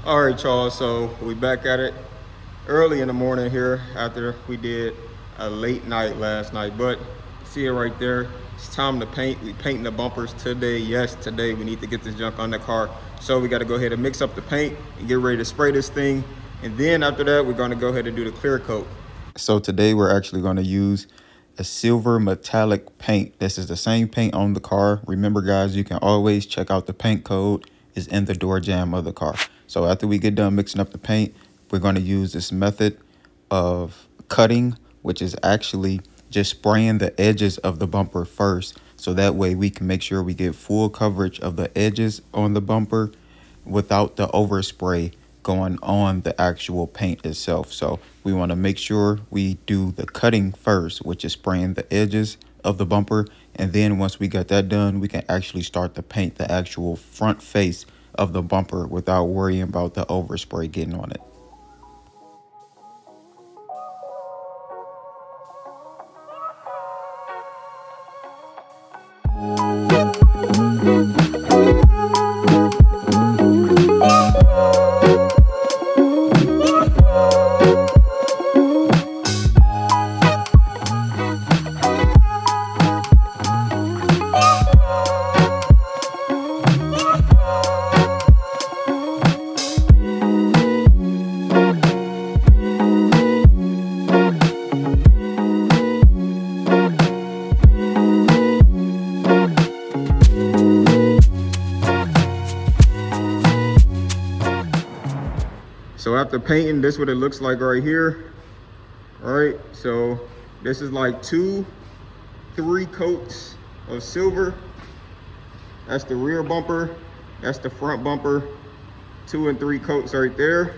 All right, y'all, so we back at it early in the morning here after we did a late night last night. But see it right there, it's time to paint. We painting the bumpers today. Yes, today we need to get this junk on the car. So we got to go ahead and mix up the paint and get ready to spray this thing. And then after that, we're going to go ahead and do the clear coat. So today we're actually going to use a silver metallic paint. This is the same paint on the car. Remember guys, you can always check out the paint code is in the door jamb of the car. So after we get done mixing up the paint, we're going to use this method of cutting, which is actually just spraying the edges of the bumper first. So that way we can make sure we get full coverage of the edges on the bumper without the overspray going on the actual paint itself. So we want to make sure we do the cutting first, which is spraying the edges of the bumper. And then once we got that done, we can actually start to paint the actual front face of the bumper without worrying about the overspray getting on it. So after painting, this is what it looks like right here. All right, so this is like 2-3 coats of silver. That's the rear bumper, that's the front bumper, 2 and 3 coats right there.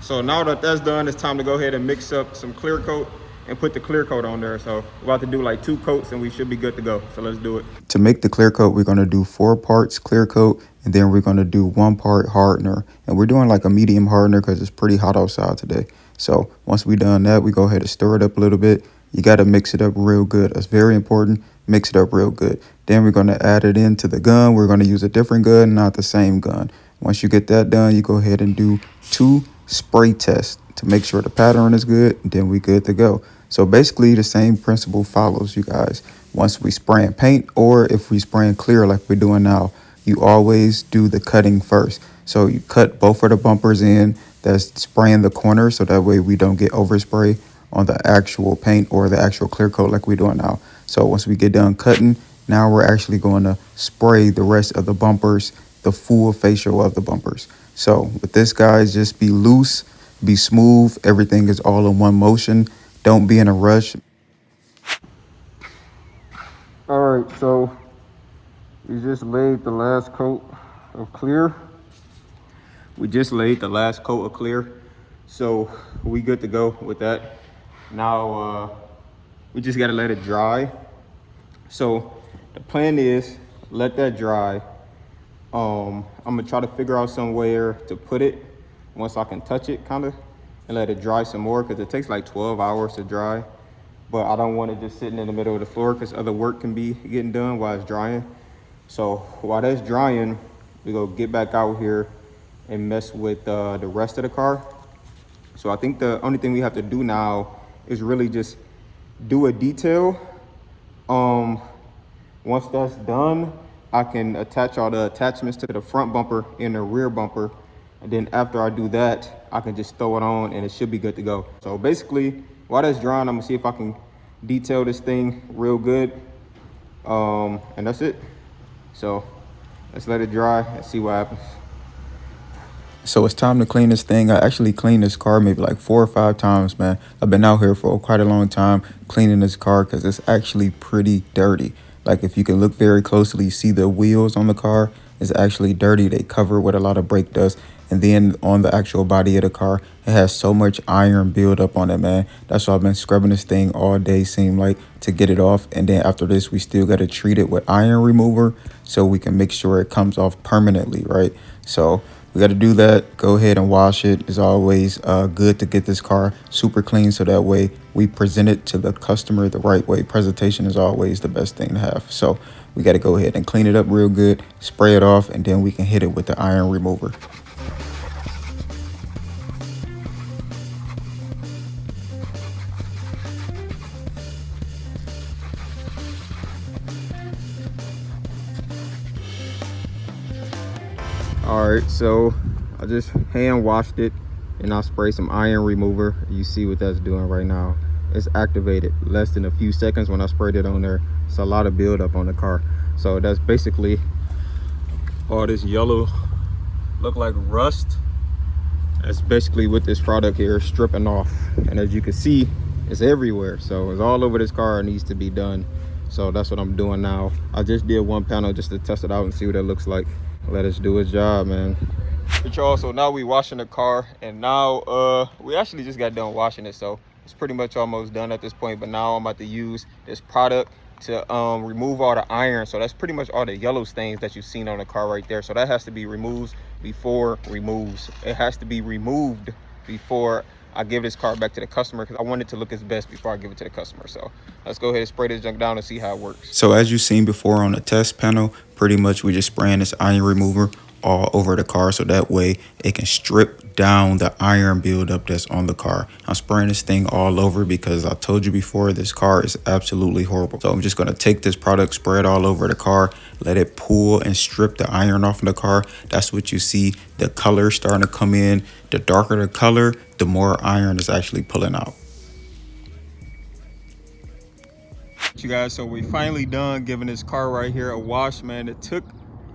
So now that that's done, it's time to go ahead and mix up some clear coat and put the clear coat on there. So we're about to do like 2 coats and we should be good to go. So let's do it. To make the clear coat, we're gonna do 4 parts clear coat, and then we're gonna do 1 part hardener. And we're doing like a medium hardener because it's pretty hot outside today. So once we done that, we go ahead and stir it up a little bit. You gotta mix it up real good. That's very important. Mix it up real good. Then we're gonna add it into the gun. We're gonna use a different gun, not the same gun. Once you get that done, you go ahead and do 2 spray tests to make sure the pattern is good, and then we good to go. So basically the same principle follows, you guys. Once we spray and paint, or if we spray and clear like we're doing now, you always do the cutting first. So you cut both of the bumpers in, that's spraying the corners, so that way we don't get overspray on the actual paint or the actual clear coat like we're doing now. So once we get done cutting, now we're actually going to spray the rest of the bumpers, the full facial of the bumpers. So with this, guys, just be loose, be smooth. Everything is all in one motion. Don't be in a rush. All right, so we just laid the last coat of clear. So we good to go with that. Now we just gotta let it dry. So the plan is let that dry. I'm gonna try to figure out somewhere to put it once I can touch it kind of, and let it dry some more, because it takes like 12 hours to dry. But I don't want it just sitting in the middle of the floor because other work can be getting done while it's drying. So while that's drying, we go get back out here and mess with the rest of the car. So I think the only thing we have to do now is really just do a detail. Once that's done, I can attach all the attachments to the front bumper and the rear bumper. And then after I do that, I can just throw it on and it should be good to go. So basically, while that's drying, I'm gonna see if I can detail this thing real good. And that's it. So let's let it dry and see what happens. So it's time to clean this thing. I actually cleaned this car maybe like 4 or 5 times, man. I've been out here for quite a long time cleaning this car because it's actually pretty dirty. Like if you can look very closely, you see the wheels on the car is actually dirty. They cover with a lot of brake dust. And then on the actual body of the car, it has so much iron build up on it, man. That's why I've been scrubbing this thing all day, seem like, to get it off. And then after this, we still got to treat it with iron remover so we can make sure it comes off permanently, right? So we got to do that. Go ahead and wash it. It's always good to get this car super clean, so that way we present it to the customer the right way. Presentation is always the best thing to have. So we got to go ahead and clean it up real good, spray it off, and then we can hit it with the iron remover. All right, so I just hand washed it and I sprayed some iron remover. You see what that's doing right now. It's activated less than a few seconds when I sprayed it on there. It's a lot of buildup on the car. So that's basically all this yellow look like rust. That's basically what this product here is stripping off. And as you can see, it's everywhere. So it's all over this car. It needs to be done. So that's what I'm doing now. I just did one panel just to test it out and see what it looks like. Let us do its job, man. But y'all, so now we washing the car, and now we actually just got done washing it, so it's pretty much almost done at this point. But now I'm about to use this product to remove all the iron. So that's pretty much all the yellow stains that you've seen on the car right there. So that has to be removed before removes. It has to be removed before I give this car back to the customer, because I want it to look its best before I give it to the customer. So let's go ahead and spray this junk down and see how it works. So as you've seen before on the test panel, pretty much we just spraying this iron remover all over the car, so that way it can strip down the iron buildup that's on the car. I'm spraying this thing all over because I told you before, this car is absolutely horrible. So I'm just going to take this product, spray it all over the car, let it pull and strip the iron off of the car. That's what you see, the color starting to come in. The darker the color, the more iron is actually pulling out. You guys, so we finally done giving this car right here a wash, man. It took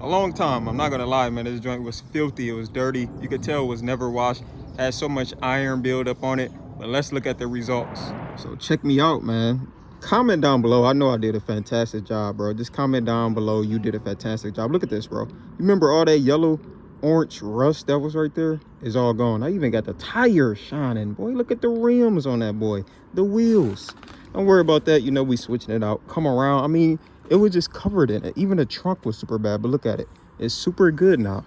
a long time, I'm not gonna lie, man. This joint was filthy, it was dirty, you could tell it was never washed, had so much iron buildup on it. But let's look at the results. So check me out, man. Comment down below. I know I did a fantastic job, bro. Just comment down below you did a fantastic job. Look at this, bro. You remember all that yellow orange rust that was right there is all gone. I even got the tires shining, boy. Look at the rims on that boy, the wheels. Don't worry about that, you know, we switching it out. Come around, I mean, it was just covered in it. Even the trunk was super bad, but look at it, it's super good now.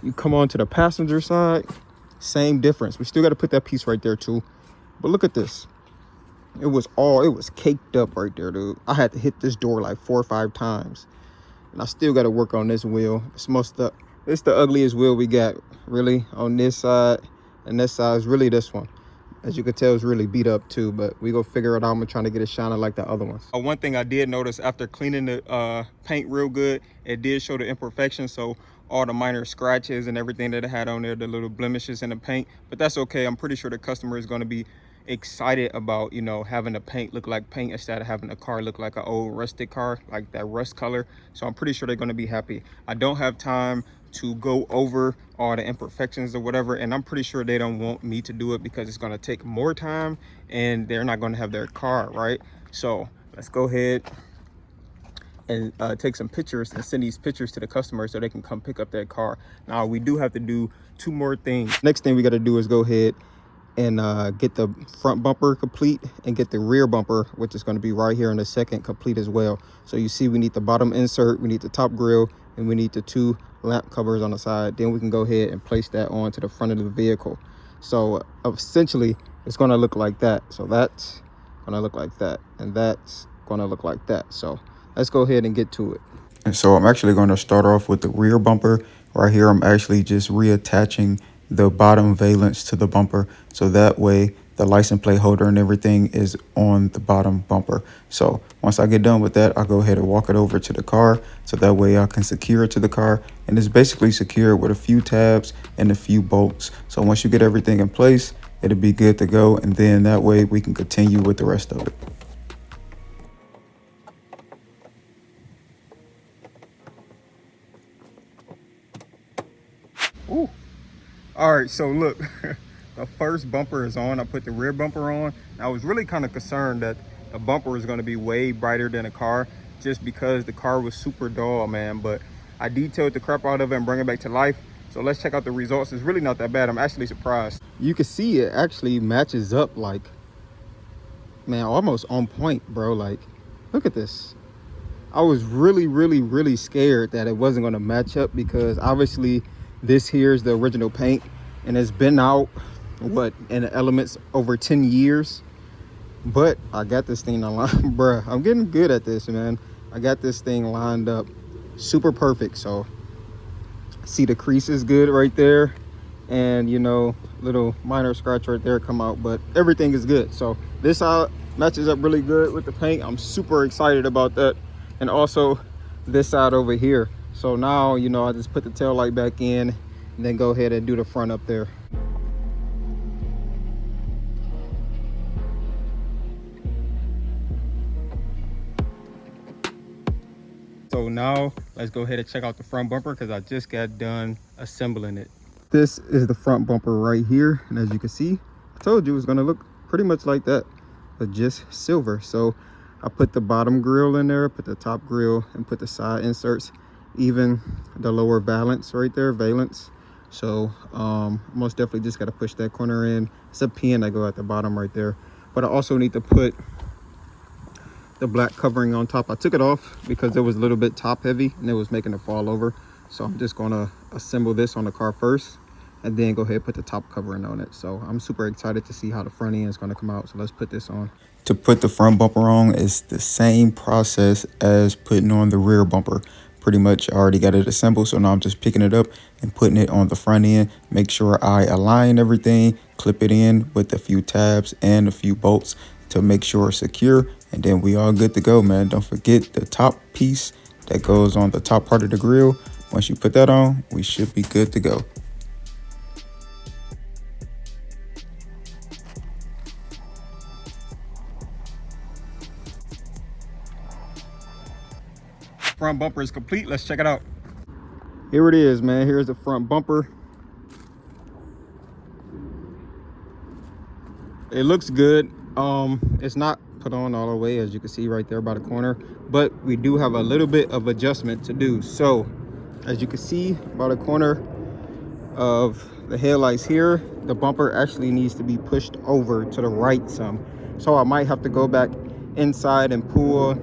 You come on to the passenger side, same difference. We still got to put that piece right there too, but look at this. It was caked up right there, dude. I had to hit this door like 4 or 5 times, and I still got to work on this wheel. It's the ugliest wheel we got, really, on this side, and this side is really this one. As you can tell, it's really beat up too, but we go figure it out. I'm trying to get it shining like the other ones. One thing I did notice after cleaning the paint real good, it did show the imperfections. So all the minor scratches and everything that it had on there, the little blemishes in the paint, but that's okay. I'm pretty sure the customer is going to be excited about, you know, having the paint look like paint instead of having the car look like an old rusted car, like that rust color. So I'm pretty sure they're going to be happy. I don't have time to go over all the imperfections or whatever, and I'm pretty sure they don't want me to do it because it's going to take more time and they're not going to have their car, right? So let's go ahead and take some pictures and send these pictures to the customer so they can come pick up their car. Now we do have to do 2 more things. Next thing we got to do is go ahead and get the front bumper complete and get the rear bumper, which is going to be right here in a second, complete as well. So you see, we need the bottom insert, we need the top grille, and we need the 2 lamp covers on the side. Then we can go ahead and place that onto the front of the vehicle. So essentially it's going to look like that. So that's going to look like that, and that's going to look like that. So let's go ahead and get to it. And so I'm actually going to start off with the rear bumper. Right here, I'm actually just reattaching the bottom valence to the bumper, so that way the license plate holder and everything is on the bottom bumper. So once I get done with that, I'll go ahead and walk it over to the car, so that way I can secure it to the car. And it's basically secured with a few tabs and a few bolts. So once you get everything in place, it'll be good to go, and then that way we can continue with the rest of it. Ooh. All right, so look, the first bumper is on. I put the rear bumper on. I was really kind of concerned that the bumper is going to be way brighter than the car, just because the car was super dull, man. But I detailed the crap out of it and bring it back to life. So let's check out the results. It's really not that bad. I'm actually surprised. You can see it actually matches up, like, man, almost on point, bro. Like, look at this. I was really scared that it wasn't going to match up, because obviously this here is the original paint and it's been out, what, in the elements over 10 years. But I got this thing aligned, bruh. I'm getting good at this, man. I got this thing lined up super perfect. So see, the crease is good right there, and you know, little minor scratch right there come out, but everything is good. So this side matches up really good with the paint. I'm super excited about that. And also this side over here. So now, you know, I just put the tail light back in and then go ahead and do the front up there. So now let's go ahead and check out the front bumper because I just got done assembling it. This is the front bumper right here, and as you can see, I told you it was going to look pretty much like that, but just silver. So I put the bottom grill in there, put the top grill, and put the side inserts, even the lower valance right there, valance. So most definitely just got to push that corner in. It's a pin that go at the bottom right there, but I also need to put the black covering on top. I took it off because it was a little bit top heavy and it was making it fall over. So I'm just gonna assemble this on the car first and then go ahead and put the top covering on it. So I'm super excited to see how the front end is gonna come out. So let's put this on. To put the front bumper on is the same process as putting on the rear bumper. Pretty much I already got it assembled, so now I'm just picking it up and putting it on the front end. Make sure I align everything, clip it in with a few tabs and a few bolts to make sure it's secure, and then we all good to go, man. Don't forget the top piece that goes on the top part of the grill. Once you put that on, we should be good to go. Front bumper is complete. Let's check it out. Here it is, man. Here's the front bumper. It looks good. It's not put on all the way, as you can see right there by the corner, but we do have a little bit of adjustment to do. So as you can see by the corner of the headlights here, the bumper actually needs to be pushed over to the right some. So I might have to go back inside and pull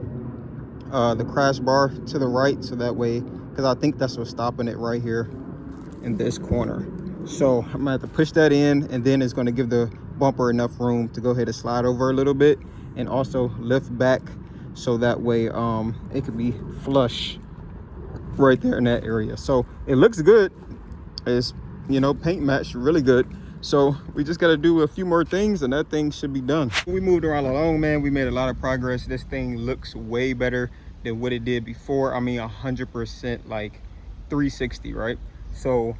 the crash bar to the right, so that way, because I think that's what's stopping it right here in this corner. So I'm gonna have to push that in, and then it's going to give the bumper enough room to go ahead and slide over a little bit and also lift back, so that way it could be flush right there in that area. So it looks good. It's, you know, paint match really good. So we just got to do a few more things and that thing should be done. We moved around along, man. We made a lot of progress. This thing looks way better than what it did before. I mean 100%, like 360, right? So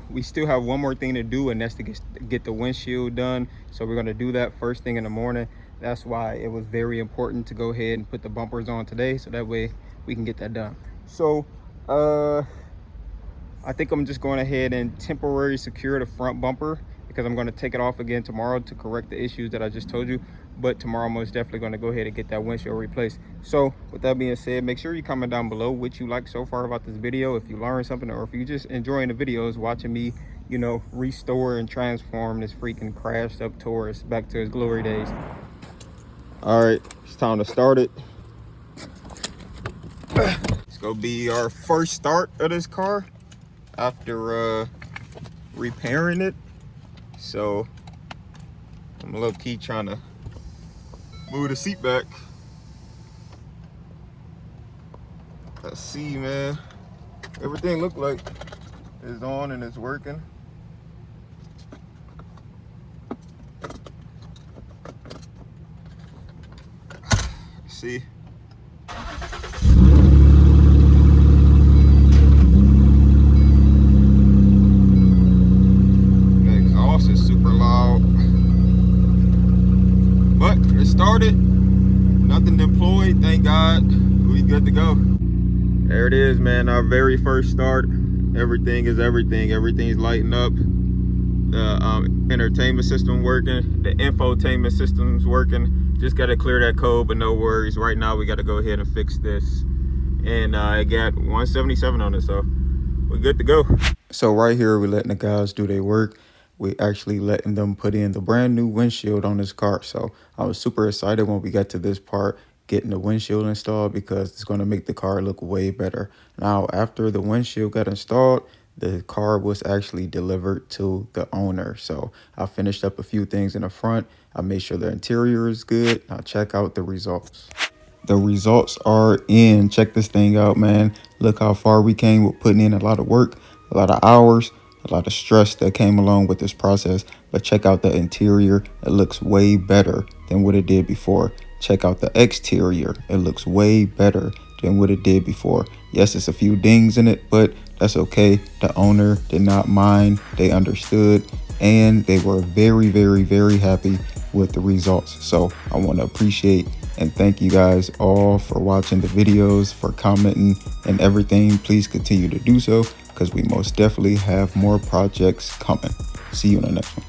we still have one more thing to do, and that's to get the windshield done. So we're going to do that first thing in the morning. That's why it was very important to go ahead and put the bumpers on today, so that way we can get that done. So I think I'm just going ahead and temporarily secure the front bumper, because I'm going to take it off again tomorrow to correct the issues that I just told you. But tomorrow I'm most definitely going to go ahead and get that windshield replaced. So with that being said, make sure you comment down below what you like so far about this video, if you learned something, or if you just enjoying the videos, watching me, you know, restore and transform this freaking crashed up Taurus back to its glory days. All right, it's time to start it. It's gonna be our first start of this car after repairing it. So I'm low key trying to move the seat back. Let's see, man. Everything look like it's on and it's working. See. The exhaust is super loud. But it started. Nothing deployed, thank God. We good to go. There it is, man. Our very first start. Everything is everything. Everything's lighting up. The entertainment system working. The infotainment system's working. Just got to clear that code, but no worries. Right now, we got to go ahead and fix this. And I got 177 on it, so we're good to go. So right here, we're letting the guys do their work. We actually letting them put in the brand new windshield on this car. So I was super excited when we got to this part, getting the windshield installed, because it's going to make the car look way better. Now, after the windshield got installed, the car was actually delivered to the owner. So I finished up a few things in the front. I made sure the interior is good. Now check out the results. The results are in. Check this thing out, man. Look how far we came with putting in a lot of work, a lot of hours, a lot of stress that came along with this process. But check out the interior. It looks way better than what it did before. Check out the exterior. It looks way better than what it did before. Yes, it's a few dings in it, but That's okay. The owner did not mind. They understood, and they were very, very, very happy with the results. So I want to appreciate and thank you guys all for watching the videos, for commenting and everything. Please continue to do so, because we most definitely have more projects coming. See you in the next one.